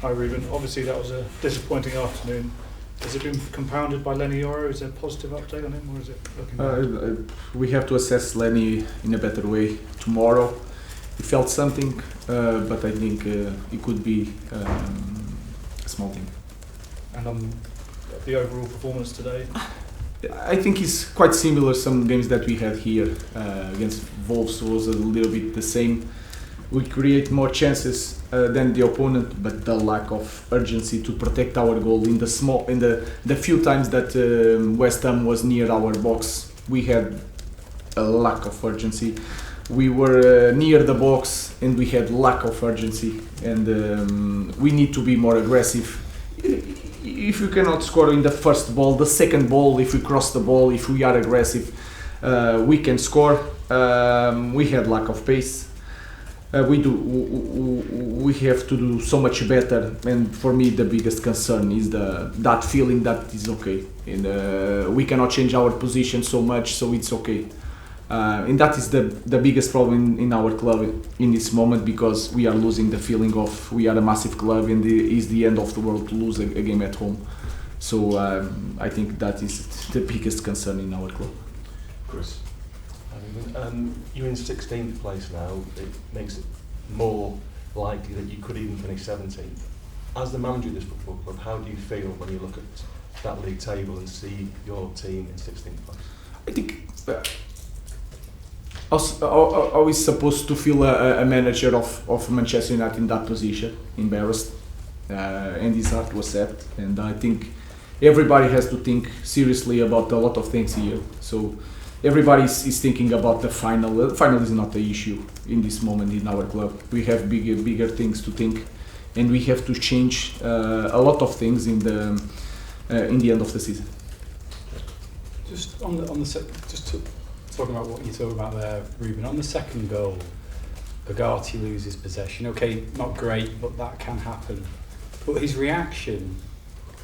Hi Ruben, obviously that was a disappointing afternoon. Has it been compounded by Lenny Yoro? Is there a positive update on him, or is it looking bad? We have to assess Lenny in a better way tomorrow. He felt something, but I think it could be a small thing. And on the overall performance today? I think it's quite similar. Some games that we had here against Wolves was a little bit the same. We create more chances than the opponent, but the lack of urgency to protect our goal in the few times that West Ham was near our box, we had a lack of urgency. We were near the box and we had lack of urgency, and we need to be more aggressive. If you cannot score in the first ball, the second ball, if we cross the ball, if we are aggressive, we can score. We had lack of pace. We have to do so much better, and for me the biggest concern is that feeling that is okay, and we cannot change our position so much, so it's okay. And that is the biggest problem in our club in this moment, because we are losing the feeling of we are a massive club and it is the end of the world to lose a game at home. So I think that is the biggest concern in our club. Chris? You're in 16th place now. It makes it more likely that you could even finish 17th. As the manager of this football club, how do you feel when you look at that league table and see your team in 16th place? I think how is supposed to feel a manager of Manchester United in that position, embarrassed, and his heart was set, and I think everybody has to think seriously about a lot of things here. So everybody is thinking about the final. The final is not the issue in this moment in our club. We have bigger things to think, and we have to change a lot of things in the end of the season. Just talking about what you talk about there, Ruben. On the second goal, Bogarty loses possession. Okay, not great, but that can happen. But his reaction,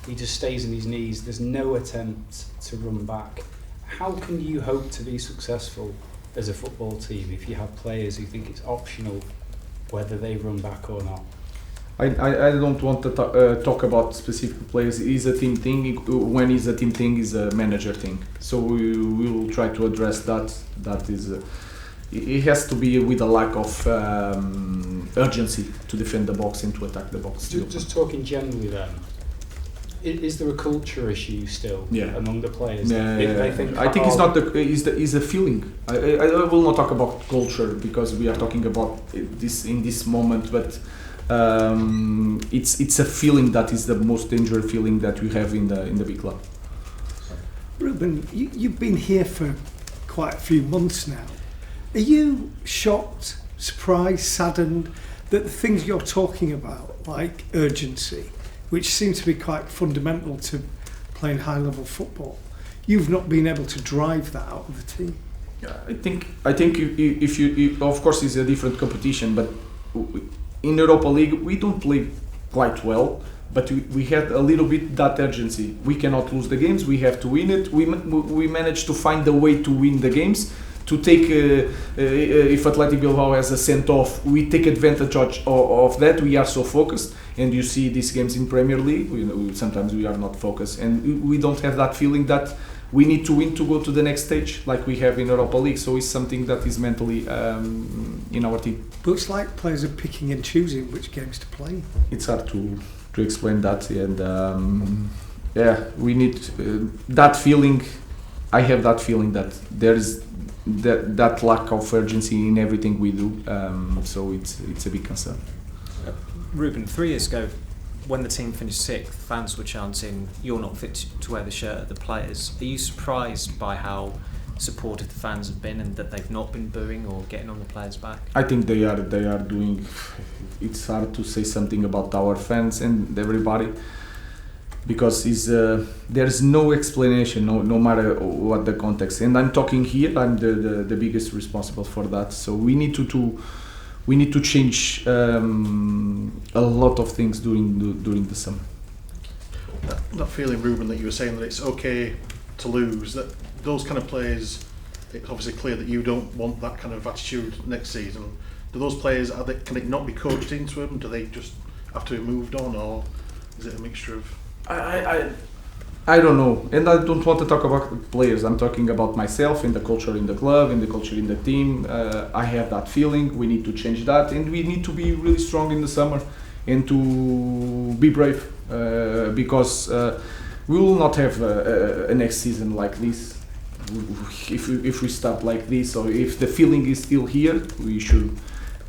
he just stays on his knees. There's no attempt to run back. How can you hope to be successful as a football team if you have players who think it's optional whether they run back or not? I don't want to talk about specific players. It's a team thing. When it's a team thing, it's a manager thing. So we will try to address that. That is, it has to be with a lack of urgency to defend the box and to attack the box. Just talking generally then, is there a culture issue still among the players? I think it's not is a feeling. I will not talk about culture because we are talking about this in this moment, but it's a feeling that is the most dangerous feeling that we have in the big club. Ruben, you've been here for quite a few months now. Are you shocked, surprised, saddened that the things you're talking about, like urgency, which seems to be quite fundamental to playing high-level football, you've not been able to drive that out of the team? I think if you of course it's a different competition, but in Europa League we don't play quite well, but we had a little bit that urgency. We cannot lose the games, we have to win it. We managed to find a way to win the games, to take if Athletic Bilbao has a sent-off, we take advantage of that. We are so focused, and you see these games in Premier League, sometimes we are not focused, and we don't have that feeling that we need to win to go to the next stage like we have in Europa League. So it's something that is mentally in our team. Looks like players are picking and choosing which games to play. It's hard to explain that, and we need that feeling. I have that feeling that there is that lack of urgency in everything we do, so it's a big concern. Ruben, 3 years ago, when the team finished 6th, fans were chanting, "You're not fit to wear the shirt of the players." Are you surprised by how supportive the fans have been and that they've not been booing or getting on the players' back? I think they are doing. It's hard to say something about our fans and everybody, because there's no explanation, no matter what the context. And I'm talking here, I'm the biggest responsible for that. So we need to change a lot of things during the summer. That feeling, Ruben, that you were saying that it's okay to lose, that those kind of players, it's obviously clear that you don't want that kind of attitude next season. Do those players, can it not be coached into them? Do they just after he moved on, or is it a mixture of? I don't know, and I don't want to talk about the players. I'm talking about myself and the culture in the club and the culture in the team. I have that feeling. We need to change that, and we need to be really strong in the summer and to be brave because we will not have a next season like this. If we start like this, or if the feeling is still here, we should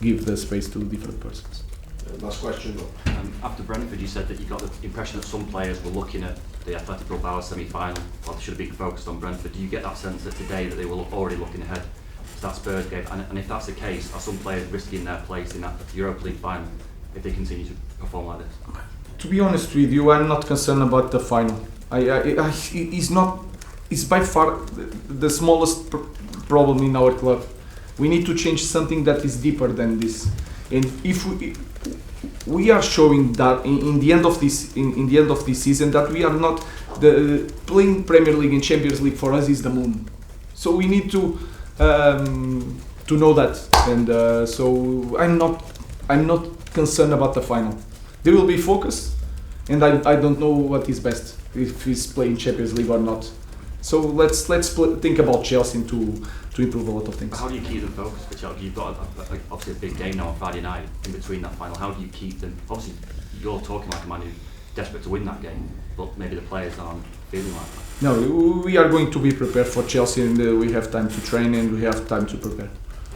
give the space to different persons. Last question. After Brentford, you said that you got the impression that some players were looking at the Athletic Bilbao semi-final, or they should have been focused on Brentford. Do you get that sense that today that they were already looking ahead to that Spurs game? And if that's the case, are some players risking their place in that Europa League final if they continue to perform like this? To be honest with you, I'm not concerned about the final. It's by far the smallest problem in our club. We need to change something that is deeper than this. And if we are showing that in the end of this season that we are not playing Premier League and Champions League for us is the moon. So we need to know that, and so I'm not concerned about the final. There will be focus, and I don't know what is best, if he's playing Champions League or not. So let's think about Chelsea to improve a lot of things. How do you keep them focused for Chelsea? You've got obviously a big game now on Friday night in between that final. How do you keep them? Obviously, you're talking like a man who's desperate to win that game, but maybe the players aren't feeling like that. No, we are going to be prepared for Chelsea, and we have time to train and we have time to prepare.